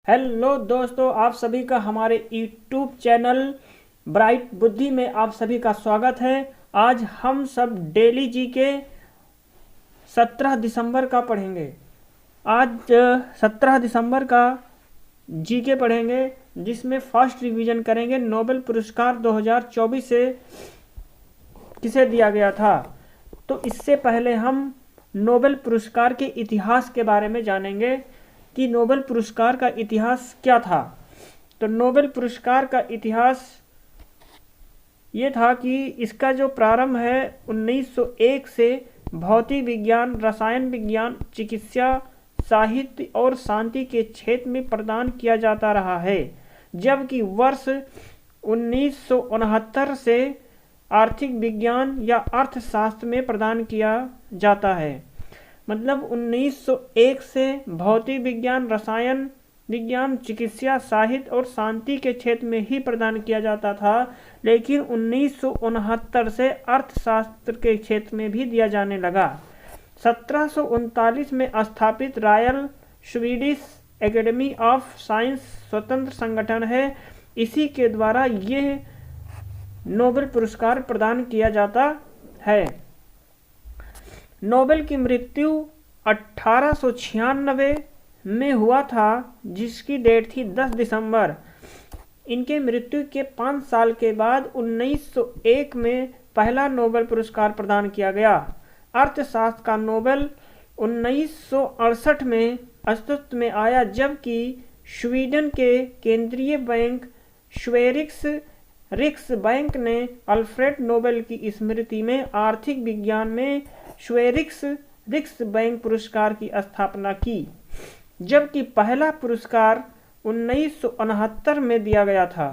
Hello दोस्तों, आप सभी का हमारे यूट्यूब चैनल ब्राइट बुद्धि में आप सभी का स्वागत है। आज हम सब डेली जी के 17 दिसंबर का पढ़ेंगे। आज 17 दिसंबर का जी के पढ़ेंगे, जिसमें फर्स्ट रिवीजन करेंगे। नोबेल पुरस्कार 2024 से किसे दिया गया था। तो इससे पहले हम नोबेल पुरस्कार के इतिहास के बारे में जानेंगे कि नोबेल पुरस्कार का इतिहास क्या था। तो नोबेल पुरस्कार का इतिहास ये था कि इसका जो प्रारंभ है 1901 से भौतिक विज्ञान, रसायन विज्ञान, चिकित्सा, साहित्य और शांति के क्षेत्र में प्रदान किया जाता रहा है, जबकि वर्ष 1969 से आर्थिक विज्ञान या अर्थशास्त्र में प्रदान किया जाता है। मतलब 1901 से भौतिक विज्ञान, रसायन विज्ञान, चिकित्सा, साहित्य और शांति के क्षेत्र में ही प्रदान किया जाता था, लेकिन 1969 से अर्थशास्त्र के क्षेत्र में भी दिया जाने लगा। 1739 में स्थापित royal Swedish academy of science स्वतंत्र संगठन है। इसी के द्वारा यह नोबेल पुरस्कार प्रदान किया जाता है। नोबेल की मृत्यु 1896 में हुआ था, जिसकी डेट थी 10 दिसंबर। इनके मृत्यु के 5 साल के बाद 1901 में पहला नोबेल पुरस्कार प्रदान किया गया। अर्थशास्त्र का नोबेल 1968 में अस्तित्व में आया, जबकि स्वीडन के केंद्रीय बैंक स्वेरिक्स रिक्स बैंक ने अल्फ्रेड नोबेल की स्मृति में आर्थिक विज्ञान में स्वेरिक्स रिक्स बैंक पुरस्कार की स्थापना की, जबकि पहला पुरस्कार 1969 में दिया गया था।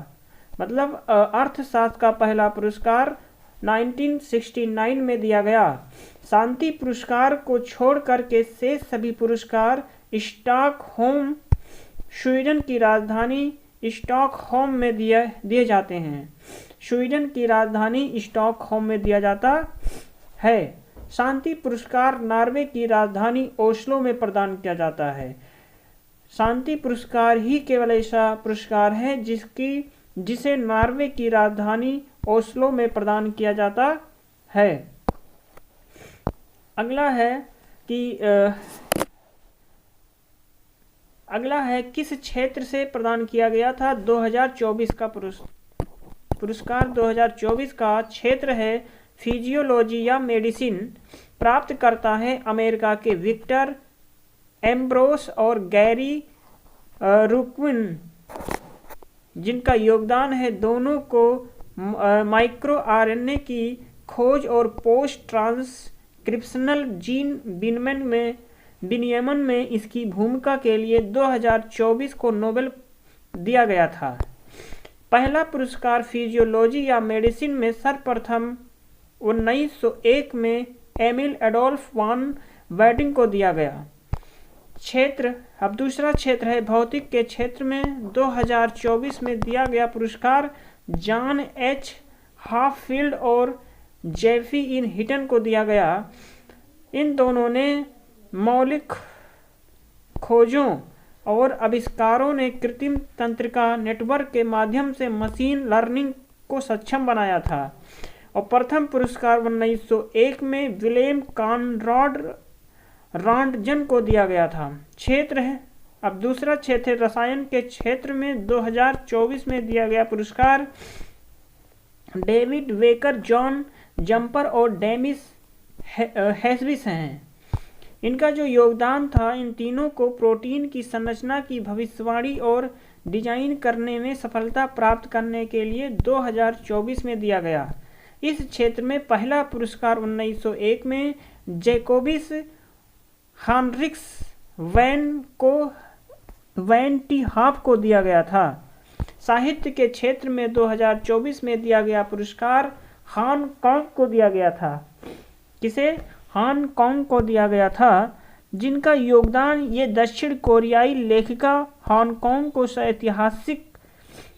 मतलब अर्थशास्त्र का पहला पुरस्कार 1969 में दिया गया। शांति पुरस्कार को छोड़कर के शेष सभी पुरस्कार स्टॉकहोम, स्वीडन की राजधानी स्टॉकहोम में दिए जाते हैं। स्वीडन की राजधानी स्टॉकहोम में दिया जाता है। शांति पुरस्कार नॉर्वे की राजधानी ओस्लो में प्रदान किया जाता है। शांति पुरस्कार ही केवल ऐसा पुरस्कार है जिसे नॉर्वे की राजधानी ओस्लो में प्रदान किया जाता है। अगला है किस क्षेत्र से प्रदान किया गया था 2024 का पुरस्कार। 2024 का क्षेत्र है फिजियोलॉजी या मेडिसिन। प्राप्त करता है अमेरिका के विक्टर एम्ब्रोस और गैरी रुक्विन, जिनका योगदान है दोनों को माइक्रो आरएनए की खोज और पोस्ट ट्रांसक्रिप्शनल जीन विनियमन में इसकी भूमिका के लिए 2024 को नोबेल दिया गया था। पहला पुरस्कार फिजियोलॉजी या मेडिसिन में सर्वप्रथम 1901 में एमिल एडोल्फ वान वेडिंग को दिया गया। अब दूसरा क्षेत्र है भौतिक के क्षेत्र में 2024 में दिया गया पुरस्कार जॉन एच हाफील्ड और जेफी इन हिटन को दिया गया। इन दोनों ने मौलिक खोजों और आविष्कारों ने कृत्रिम तंत्रिका नेटवर्क के माध्यम से मशीन लर्निंग को सक्षम बनाया था। और प्रथम पुरस्कार 1901 में विलेम कॉनराड रॉन्टजन को दिया गया था। अब दूसरा क्षेत्र है रसायन के क्षेत्र में 2024 में दिया गया पुरस्कार डेविड वेकर, जॉन जंपर और डेमिस हैस्विस हैं। इनका जो योगदान था, इन तीनों को प्रोटीन की संरचना की भविष्यवाणी और डिजाइन करने में सफलता प्राप्त करने के लिए 2024 में दिया गया। इस क्षेत्र में पहला पुरस्कार 1901 में जैकोबिस हानरिक्स वैन टी हाफ को दिया गया था। साहित्य के क्षेत्र में 2024 में दिया गया पुरस्कार हांगकांग को दिया गया था। किसे? हांगकांग को दिया गया था, जिनका योगदान ये दक्षिण कोरियाई लेखिका हांगकांग को ऐतिहासिक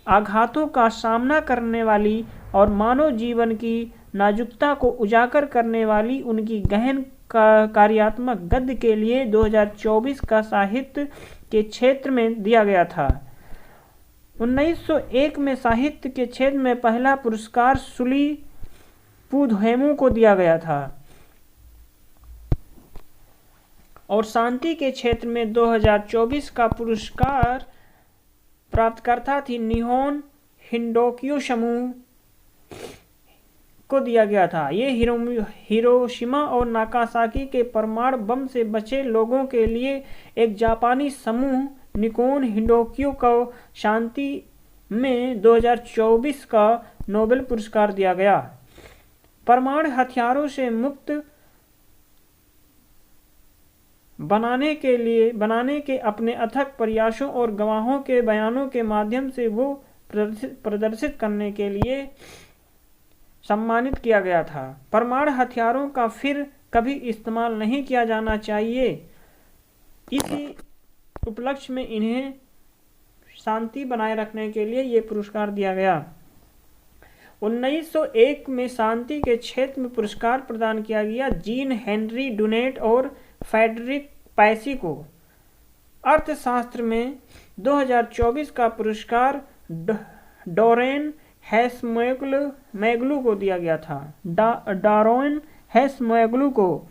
आघातों का सामना करने वाली और मानव जीवन की नाजुकता को उजागर करने वाली उनकी गहन कार्यात्मक गद्य के लिए 2024 का साहित्य के क्षेत्र में दिया गया था। 1901 में साहित्य के क्षेत्र में पहला पुरस्कार सुली पुधेमु को दिया गया था और शांति के क्षेत्र में 2024 का पुरस्कार प्राप्तकर्ता थी निहोन हिंडोक्यू समूह को दिया गया था। ये हिरोशिमा और नागासाकी के परमाणु बम से बचे लोगों के लिए एक जापानी समूह निकोन हिंडोक्यू को शांति में 2024 का नोबेल पुरस्कार दिया गया। परमाणु हथियारों से मुक्त बनाने के अपने अथक प्रयासों और गवाहों के बयानों के माध्यम से वो प्रदर्शित करने के लिए सम्मानित किया गया था। परमाणु हथियारों का फिर कभी इस्तेमाल नहीं किया जाना चाहिए। इसी उपलक्ष्य में इन्हें शांति बनाए रखने के लिए ये पुरस्कार दिया गया। 1901 में शांति के क्षेत्र में पुरस्कार प्रदान किया गया जीन हेनरी डुनेट और फ्रेडरिक पैसी को। अर्थशास्त्र में 2024 का पुरस्कार डोरेन हैसमोग्लू को दिया गया था। डोरेन हैसमोग्लू को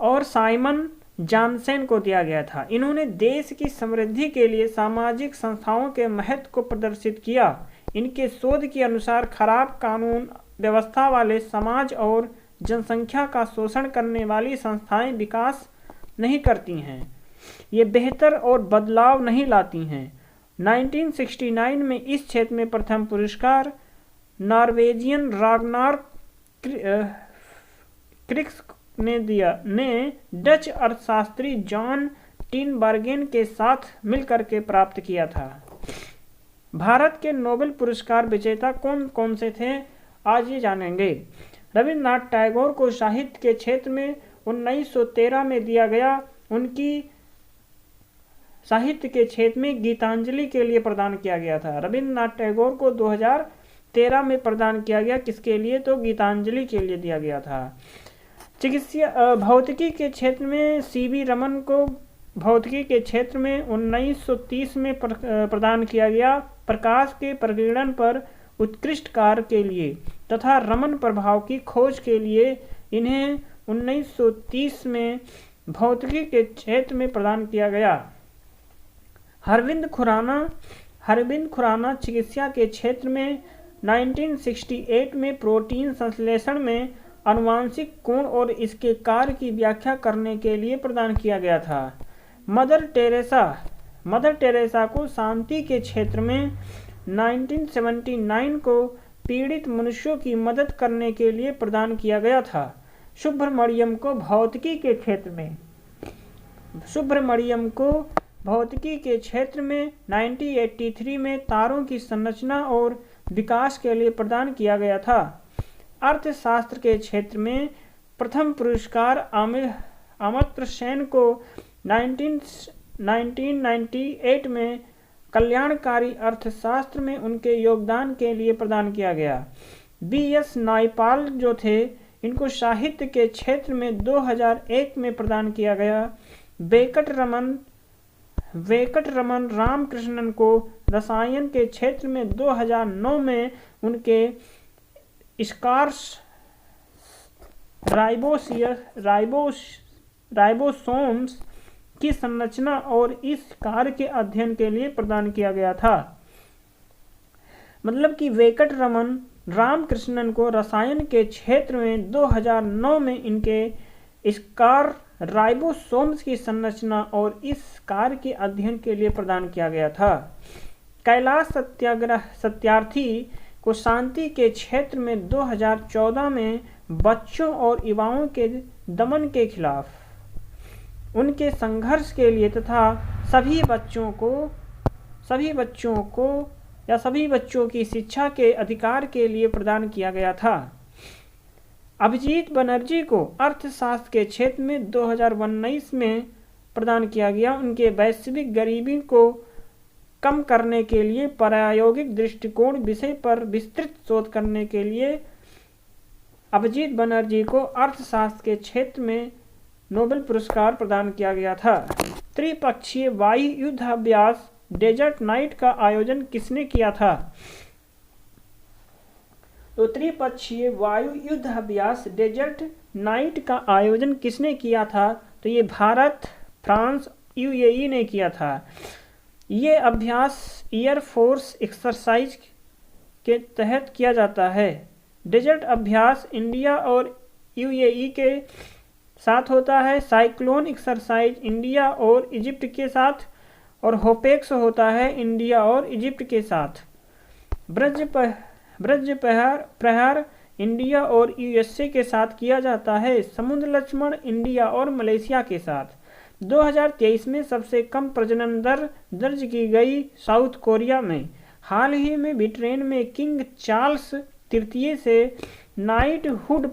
और साइमन जानसेन को दिया गया था। इन्होंने देश की समृद्धि के लिए सामाजिक संस्थाओं के महत्व को प्रदर्शित किया। इनके शोध के अनुसार खराब कानून व्यवस्था वाले समाज और जनसंख्या का शोषण करने वाली संस्थाएं विकास नहीं करती हैं, ये बेहतर और बदलाव नहीं लाती हैं। 1969 में इस क्षेत्र में प्रथम पुरस्कार नॉर्वेजियन रागनार क्रिक्स ने डच अर्थशास्त्री जॉन टिनबर्गेन के साथ मिलकर के प्राप्त किया था। भारत के नोबेल पुरस्कार विजेता कौन कौन से थे, आज ये जानेंगे। रविन्द्रनाथ टैगोर को साहित्य के क्षेत्र में 1913 में दिया गया। उनकी साहित्य के क्षेत्र में गीतांजलि के लिए प्रदान किया गया था। रविन्द्रनाथ टैगोर को 2013 में प्रदान किया गया। किसके लिए? तो गीतांजलि के लिए दिया गया था। चिकित्सा भौतिकी के क्षेत्र में सीवी रमन को भौतिकी के क्षेत्र में 1930 में प्रदान किया गया। प्रकाश के प्रकीर्णन पर उत्कृष्ट कार्य के लिए तथा रमन प्रभाव की खोज के लिए इन्हें 1930 में भौतिकी के क्षेत्र में प्रदान किया गया। अरविंद खुराना चिकित्सा के क्षेत्र में 1968 में प्रोटीन संश्लेषण में आनुवांशिक कोण और इसके कार्य की व्याख्या करने के लिए प्रदान किया गया था। मदर टेरेसा को शांति के क्षेत्र में 1979 को पीड़ित मनुष्यों की मदद करने के लिए प्रदान किया गया था। सुब्रमण्यम को भौतिकी के क्षेत्र में 1983 में तारों की संरचना और विकास के लिए प्रदान किया गया था। अर्थशास्त्र के क्षेत्र में प्रथम पुरस्कार अमर्त्य सेन को 1998 में कल्याणकारी अर्थशास्त्र में उनके योगदान के लिए प्रदान किया गया। बीएस नायपाल जो थे, इनको साहित्य के क्षेत्र में 2001 में प्रदान किया गया। वेंकट रमन रामकृष्णन को रसायन के क्षेत्र में 2009 में उनके स्कार्स राइबोसोम्स की संरचना और इस कार्य के अध्ययन के लिए प्रदान किया गया था। मतलब कि वेंकट रमन रामकृष्णन को रसायन के क्षेत्र में 2009 में इनके स्कार राइबोसोम्स की संरचना और इस कार्य के अध्ययन के लिए प्रदान किया गया था। कैलाश सत्यार्थी को शांति के क्षेत्र में 2014 में बच्चों और युवाओं के दमन के खिलाफ उनके संघर्ष के लिए तथा सभी बच्चों की शिक्षा के अधिकार के लिए प्रदान किया गया था। अभिजीत बनर्जी को अर्थशास्त्र के क्षेत्र में 2019 में प्रदान किया गया। उनके वैश्विक गरीबी को कम करने के लिए प्रायोगिक दृष्टिकोण विषय पर विस्तृत शोध करने के लिए अभिजीत बनर्जी को अर्थशास्त्र के क्षेत्र में नोबेल पुरस्कार प्रदान किया गया था। त्रिपक्षीय वायु युद्ध अभ्यास डेजर्ट नाइट का आयोजन किसने किया था? तो त्रिपक्षीय वायु युद्ध अभ्यास डेजर्ट नाइट का आयोजन किसने किया था? तो ये भारत, फ्रांस, यूएई ने किया था। ये अभ्यास एयरफोर्स एक्सरसाइज के तहत किया जाता है। डेजर्ट अभ्यास इंडिया और यूएई के साथ होता है। साइक्लोन एक्सरसाइज इंडिया और इजिप्ट के साथ, और होपेक्स होता है इंडिया और इजिप्ट के साथ। ब्रज प्रहार इंडिया और यूएसए के साथ किया जाता है। समुद्र लक्ष्मण इंडिया और मलेशिया के साथ। 2023 में सबसे कम प्रजनन दर दर्ज की गई साउथ कोरिया में। हाल ही में ब्रिटेन में किंग चार्ल्स तृतीय से नाइटहुड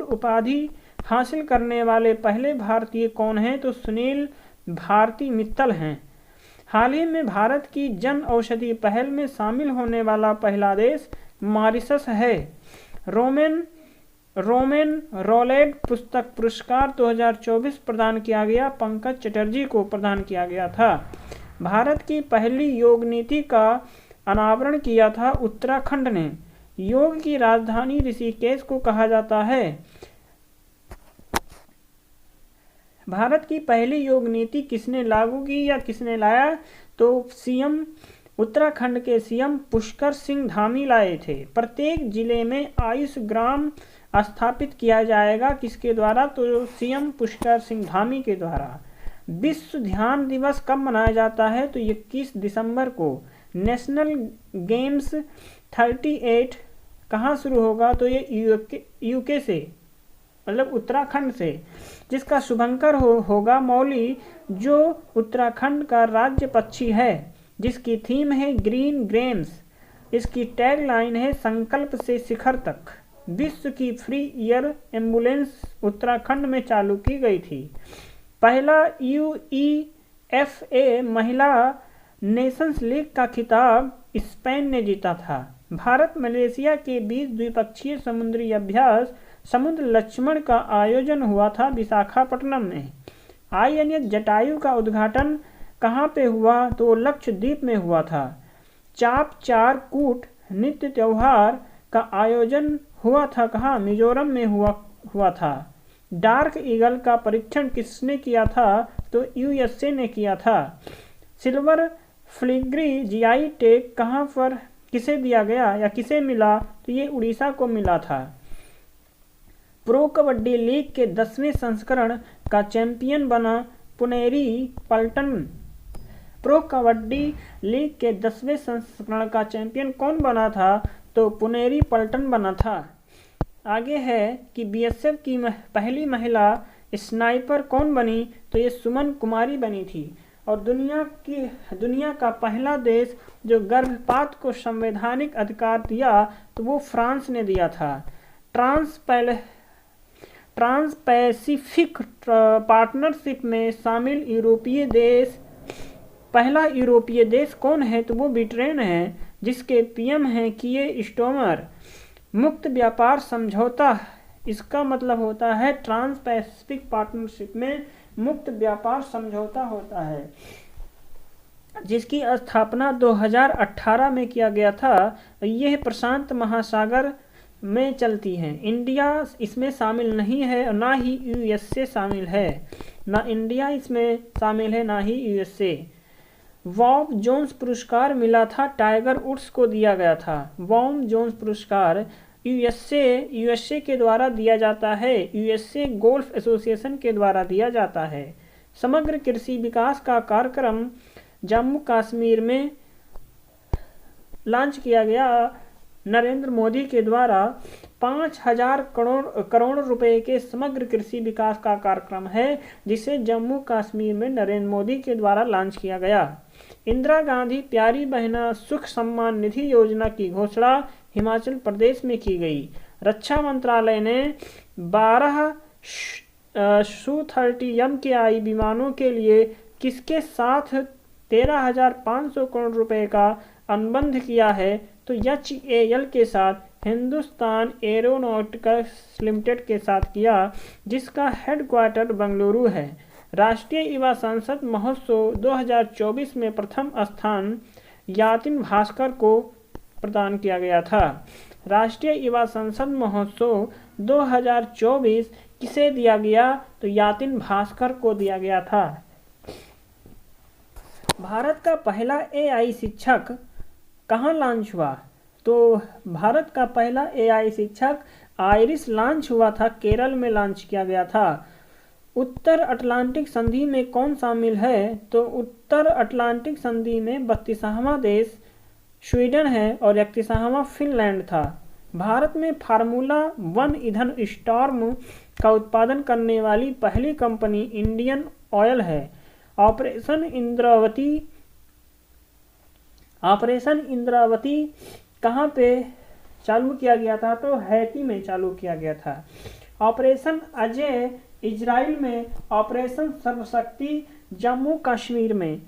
उपाधि हासिल करने वाले पहले भारतीय कौन हैं? तो सुनील भारती मित्तल हैं। हाल ही में भारत की जन औषधि पहल में शामिल होने वाला पहला देश मॉरिशस है। रोमेन रोलेड पुस्तक पुरस्कार 2024 प्रदान किया गया, पंकज चटर्जी को प्रदान किया गया था। भारत की पहली योग नीति का अनावरण किया था उत्तराखंड ने। योग की राजधानी ऋषिकेश को कहा जाता है। भारत की पहली योग नीति किसने लागू की या किसने लाया? तो सीएम उत्तराखंड के सीएम पुष्कर सिंह धामी लाए थे। प्रत्येक जिले में आयुष ग्राम स्थापित किया जाएगा, किसके द्वारा? तो सीएम पुष्कर सिंह धामी के द्वारा। विश्व ध्यान दिवस कब मनाया जाता है? तो 21 दिसंबर को। नेशनल गेम्स 38 कहाँ शुरू होगा? तो ये यूके से, मतलब उत्तराखंड से, जिसका शुभंकर होगा मौली, जो उत्तराखंड का राज्य पक्षी है, जिसकी थीम है ग्रीन गेम्स। इसकी टैगलाइन है संकल्प से शिखर तक। विश्व की फ्री एयर एम्बुलेंस उत्तराखंड में चालू की गई थी। पहला यूईएफए महिला नेशंस लीग का खिताब स्पेन ने जीता था। भारत मलेशिया के बीच द्विपक्षीय समुद्री अभ्यास समुद्र लक्ष्मण का आयोजन हुआ था विशाखापट्टनम में। आईएनएस जटायु का उद्घाटन कहाँ पे हुआ? तो लक्षद्वीप में हुआ था। चाप चार कूट नृत्य त्योहार का आयोजन हुआ था कहाँ? मिजोरम में हुआ था। डार्क ईगल का परीक्षण किसने किया था? तो यूएसए ने किया था। सिल्वर फ्लिग्री जीआई टैग कहाँ पर किसे दिया गया या किसे मिला? तो ये उड़ीसा को मिला था। प्रो कबड्डी लीग के 10वें संस्करण का चैंपियन बना पुनेरी पल्टन। प्रो कबड्डी लीग के 10वें संस्करण का चैंपियन कौन बना था? तो पुनेरी पल्टन बना था। आगे है कि बीएसएफ की पहली महिला स्नाइपर कौन बनी? तो ये सुमन कुमारी बनी थी। और दुनिया का पहला देश जो गर्भपात को संवैधानिक अधिकार दिया, तो वो फ्रांस ने दिया था। ट्रांस पैसिफिक पार्टनरशिप में शामिल यूरोपीय देश, पहला यूरोपीय देश कौन है? तो वो ब्रिटेन है, जिसके पीएम हैं किए स्टारमर। मुक्त व्यापार समझौता, इसका मतलब होता है ट्रांस पैसिफिक पार्टनरशिप में मुक्त व्यापार समझौता होता है, जिसकी स्थापना 2018 में किया गया था। यह प्रशांत महासागर में चलती है। इंडिया इसमें शामिल नहीं है और ना ही यूएसए शामिल है। ना इंडिया इसमें शामिल है, ना ही यूएसए। बॉब जोन्स पुरस्कार मिला था टाइगर वुड्स को दिया गया था। बॉब जोन्स पुरस्कार यूएसए के द्वारा दिया जाता है। यूएसए गोल्फ एसोसिएशन के द्वारा दिया जाता है। समग्र कृषि विकास का कार्यक्रम जम्मू कश्मीर में लॉन्च किया गया। नरेंद्र मोदी के द्वारा 5000 करोड़ रुपए के समग्र कृषि विकास का कार्यक्रम है, जिसे जम्मू कश्मीर में नरेंद्र मोदी के द्वारा लॉन्च किया गया। इंदिरा गांधी प्यारी बहना सुख सम्मान निधि योजना की घोषणा हिमाचल प्रदेश में की गई। रक्षा मंत्रालय ने 12 Su-30 MKI विमानों के लिए किसके साथ 13,500 करोड़ रुपए का अनुबंध किया है? तो HAL के साथ हिंदुस्तान एरोनॉटिक्स लिमिटेड के साथ किया, जिसका हेडक्वार्टर बेंगलुरु है। राष्ट्रीय युवा संसद महोत्सव 2024 में प्रथम स्थान यातिन भास्कर को प्रदान किया गया था। राष्ट्रीय युवा संसद महोत्सव 2024 किसे दिया गया? तो यातिन भास्कर को दिया गया था। भारत का पहला एआई शिक्षक कहाँ लॉन्च हुआ? तो भारत का पहला एआई शिक्षक आइरिस लॉन्च हुआ था, केरल में लॉन्च किया गया था। उत्तर अटलांटिक संधि में कौन शामिल है? तो उत्तर अटलांटिक संधि में 32वां देश स्वीडन है और 31वां फिनलैंड था। भारत में फार्मूला 1 ईंधन स्टॉर्म का उत्पादन करने वाली पहली कंपनी इंडियन ऑयल है। ऑपरेशन इंद्रावती कहाँ पे चालू किया गया था? तो हैती में चालू किया गया था। ऑपरेशन अजय इजराइल में, ऑपरेशन सर्वशक्ति जम्मू कश्मीर में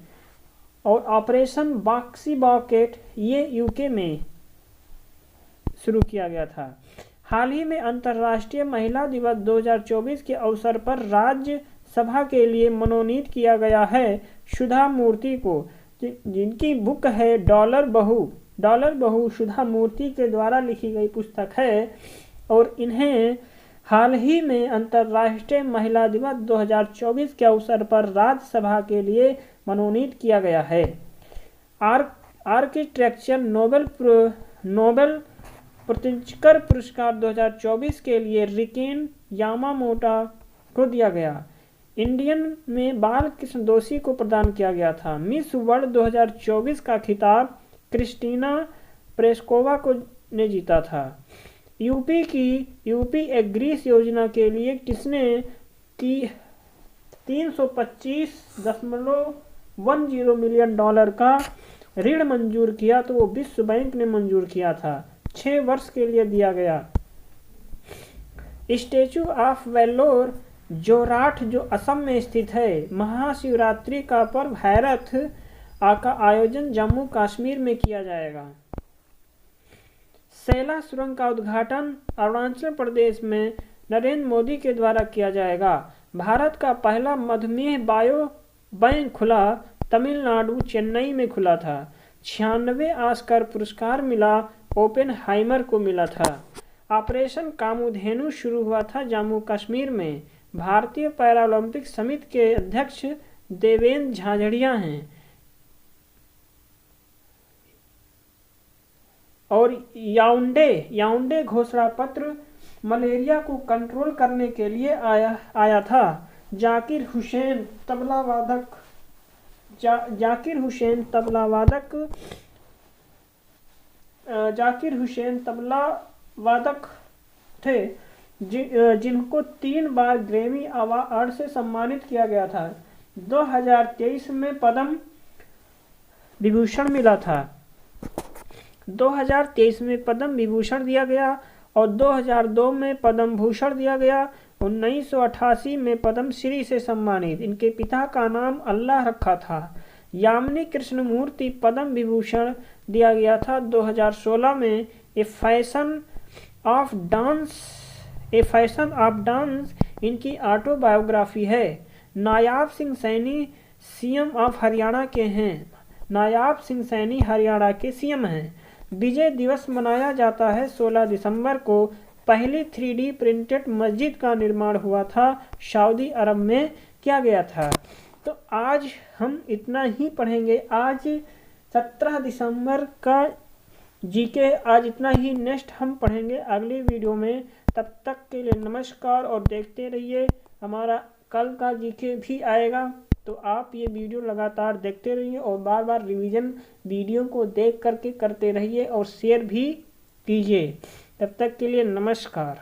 और ऑपरेशन बॉक्सी बॉकेट ये यूके में शुरू किया गया था। हाल ही में अंतर्राष्ट्रीय महिला दिवस 2024 के अवसर पर राज्यसभा के लिए मनोनीत किया गया है सुधा मूर्ति को, जिनकी बुक है डॉलर बहू सुधा मूर्ति के द्वारा लिखी गई पुस्तक है और इन्हें हाल ही में अंतर्राष्ट्रीय महिला दिवस 2024 के अवसर पर राज्यसभा के लिए मनोनीत किया गया है। आर्किटेक्चर नोबेल प्रतिष्ठित पुरस्कार 2024 के लिए रिकेन यामामोटा को दिया गया। इंडियन में बाल कृष्ण दोषी को प्रदान किया गया था। मिस वर्ल्ड 2024 का खिताब क्रिस्टीना प्लेस्कोवा ने जीता था। यूपी एग्रीस योजना के लिए किसने की 325.10 मिलियन डॉलर का ऋण मंजूर किया? तो वो विश्व बैंक ने मंजूर किया था, 6 वर्ष के लिए दिया गया। स्टैचू ऑफ वेल्लोर जोरहाट जो असम में स्थित है। महाशिवरात्रि का पर्व हैरथ का आयोजन जम्मू कश्मीर में किया जाएगा। सैला सुरंग का उद्घाटन अरुणाचल प्रदेश में नरेंद्र मोदी के द्वारा किया जाएगा। भारत का पहला मधुमेह बायो बैंक खुला, तमिलनाडु चेन्नई में खुला था। 96 ऑस्कर पुरस्कार मिला ओपेनहाइमर को मिला था। ऑपरेशन कामधेनु शुरू हुआ था जम्मू कश्मीर में। भारतीय पैरालंपिक समिति के अध्यक्ष देवेंद्र झाझड़िया हैं और याओंडे घोषणा पत्र मलेरिया को कंट्रोल करने के लिए आया था। जाकिर हुसैन तबला वादक थे जिनको 3 बार ग्रैमी अवार्ड से सम्मानित किया गया था। 2023 में पद्म विभूषण मिला था। 2023 में पद्म विभूषण दिया गया और 2002 में पद्म भूषण दिया गया। 1988 में पद्मश्री से सम्मानित। इनके पिता का नाम अल्लाह रखा था। यामिनी कृष्णमूर्ति पद्म विभूषण दिया गया था 2016 में। ए फैशन ऑफ डांस इनकी ऑटोबायोग्राफी है। नायाब सिंह सैनी सीएम ऑफ हरियाणा के हैं। नायाब सिंह सैनी हरियाणा के सीएम हैं। विजय दिवस मनाया जाता है 16 दिसंबर को। पहली 3D प्रिंटेड मस्जिद का निर्माण हुआ था, सऊदी अरब में किया गया था। तो आज हम इतना ही पढ़ेंगे। आज 17 दिसंबर का जीके आज इतना ही। नेक्स्ट हम पढ़ेंगे अगले वीडियो में। तब तक के लिए नमस्कार और देखते रहिए। हमारा कल का जीके भी आएगा, तो आप ये वीडियो लगातार देखते रहिए और बार बार रिवीजन वीडियो को देख करके करते रहिए और शेयर भी कीजिए। तब तक के लिए नमस्कार।